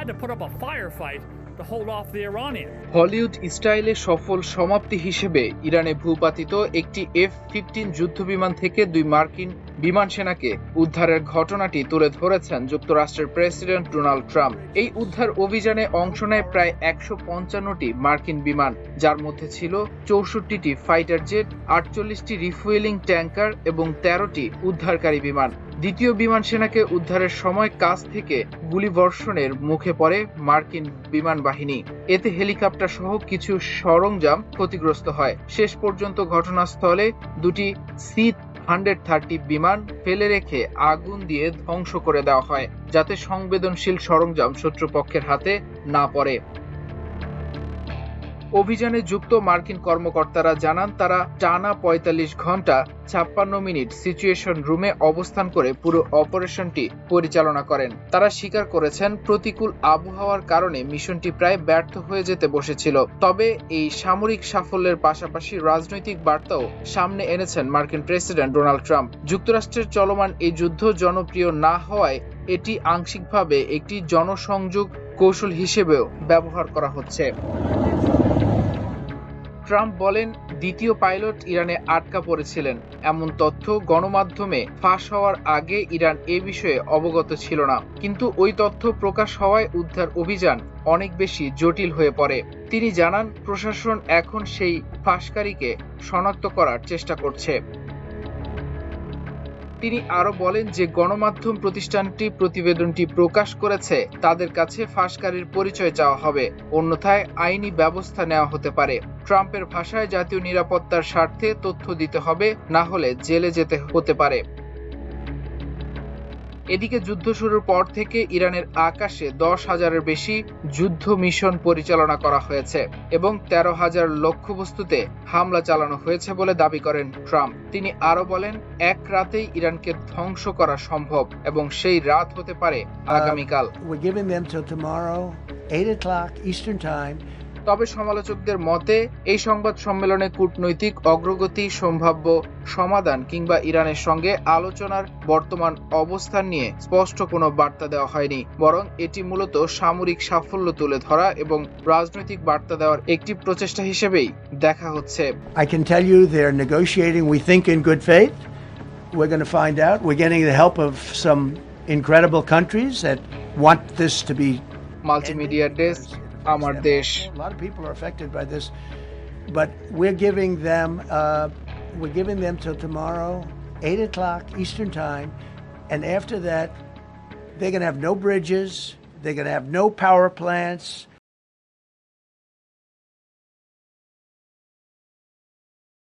had to put up a firefight to hold off the Iranians. Hollywood স্টাইলে সফল সমাপ্তি হিসেবে ইরানে ভূপাতিত একটি F-15 যুদ্ধবিমান থেকে 2 মার্কিন বিমান সেনাকে উদ্ধারের ঘটনাটি তুলে ধরেছেন যুক্তরাষ্ট্রের প্রেসিডেন্ট ডোনাল্ড ট্রাম্প। এই উদ্ধার অভিযানে অংশ নেয় প্রায় 155টি মার্কিন বিমান, যার মধ্যে ছিল 64টি ফাইটার জেট, 48টি রিফুয়েলিং ট্যাঙ্কার এবং 13টি উদ্ধারকারী বিমান। দ্বিতীয় বিমান সেনাকে উদ্ধারের সময় কাছ থেকে গুলিবর্ষণের মুখে পড়ে মার্কিন বিমান বাহিনী। এতে হেলিকপ্টার সহ কিছু সরঞ্জাম ক্ষতিগ্রস্ত হয়। শেষ পর্যন্ত ঘটনাস্থলে দুটি C-130 বিমান ফেলে রেখে আগুন দিয়ে ধ্বংস করে দেওয়া হয়, যাতে সংবেদনশীল সরঞ্জাম শত্রুপক্ষের হাতে না পড়ে। অভিযানে যুক্ত মার্কিন কর্মকর্তারা জানান, তারা টানা 45 ঘন্টা 56 মিনিট সিচুয়েশন রুমে অবস্থান করে পুরো অপারেশনটি পরিচালনা করেন। তারা স্বীকার করেছেন, প্রতিকূল আবহাওয়ার কারণে মিশনটি প্রায় ব্যর্থ হয়ে যেতে বসেছিল। তবে এই সামরিক সাফল্যের পাশাপাশি রাজনৈতিক বার্তাও সামনে এনেছেন মার্কিন প্রেসিডেন্ট ডোনাল্ড ট্রাম্প। যুক্তরাষ্ট্রের চলমান এই যুদ্ধ জনপ্রিয় না হওয়ায় এটি আংশিকভাবে একটি জনসংযোগ কৌশল হিসেবেও ব্যবহার করা হচ্ছে। ট্রাম্প বলেন, দ্বিতীয় পাইলট ইরানে আটকা পড়েছিলেন এমন তথ্য গণমাধ্যমে ফাঁস হওয়ার আগে ইরান এ বিষয়ে অবগত ছিল না, কিন্তু ওই তথ্য প্রকাশ হওয়ায় উদ্ধার অভিযান অনেক বেশি জটিল হয়ে পড়ে। তিনি জানান, প্রশাসন এখন সেই ফাঁসকারীকে শনাক্ত করার চেষ্টা করছে। তিনি আরো বলেন যে গণমাধ্যম প্রতিষ্ঠানটি প্রতিবেদনটি প্রকাশ করেছে, তাদের কাছে ফাঁসকারীর পরিচয় চাওয়া হবে, অন্যথায় আইনি ব্যবস্থা নেওয়া হতে পারে। ট্রাম্পের ভাষায়, জাতীয় নিরাপত্তার স্বার্থে তথ্য দিতে হবে, না হলে জেলে যেতে হতে পারে। এদিকে যুদ্ধ শুরুর পর থেকে ইরানের আকাশে 10,000-এর বেশি যুদ্ধ মিশন পরিচালনা করা হয়েছে এবং 13,000 লক্ষ্যবস্তুতে হামলা চালানো হয়েছে বলে দাবি করেন ট্রাম্প। তিনি আরো বলেন, এক রাতেই ইরানকে ধ্বংস করা সম্ভব এবং সেই রাত হতে পারে আগামীকাল। তবে সমালোচকদের মতে, এই সংবাদ সম্মেলনে কূটনৈতিক অগ্রগতি, সম্ভাব্য সমাধান কিংবা ইরানের সঙ্গে আলোচনার বর্তমান অবস্থান নিয়ে স্পষ্ট কোনো বার্তা দেওয়া হয়নি, বরং এটি মূলত সামরিক সাফল্য তুলে ধরা এবং রাজনৈতিক বার্তা দেওয়ার একটি প্রচেষ্টা হিসেবেই দেখা হচ্ছে। I can tell you they're negotiating, we think, in good faith. We're going to find out. We're getting the help of some incredible countries that want this to be multimedia desk, আমার দেশ। A lot of people are affected by this, but we're giving them till tomorrow, 8 o'clock Eastern time, and after that, they're going to have no bridges, they're going to have no power plants,